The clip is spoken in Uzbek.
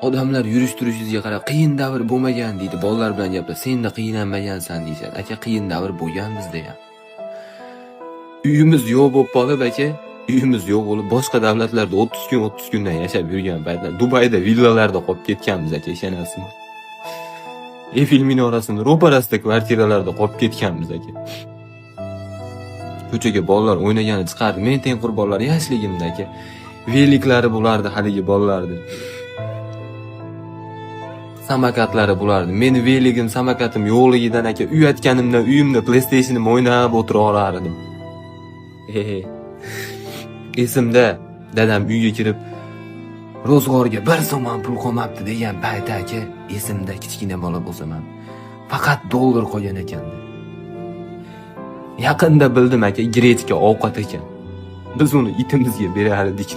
Odamlar yurish-turishingizga qarab, qiyin davr bo'lmagan deydi. Bolalar bilan gaplashib, sen de qiynalmagansan deyishadi. Aka, qiyin davr bo'lgan bizda ham. Uyimiz yo'q bo'lib qolib, aka, uyimiz yo'q bo'lib, boshqa davlatlarda 30 kundan yashab yurgan paytda Dubayda villalarda qolib ketganmiz, aka, ishonasizmi? Eyfel minorasining ro'parasida kvartiralarda qolib ketganmiz, aka. Ko'chaga bolalar o'ynagani chiqardi. Men teng qurbonlar yoshligimda, aka. Veliklari bo'lardi haligi bolalarning. Samakatlari bo'lardi. Meni veligim, samakatim yo'qligidan, aka, uyatganimdan uyimda PlayStation'im o'ynab o'tira olardim. Esimda dadam uyga kirib, ro'zg'orga 1 so'm ham pul qolmabdi degan payt, aka, esimda kichkina bola bo'lsam ham faqat dollar qolgan ekan. Yaqinda bildim, aka, grechka ovqat ekan. Biz uni itimizga berardik.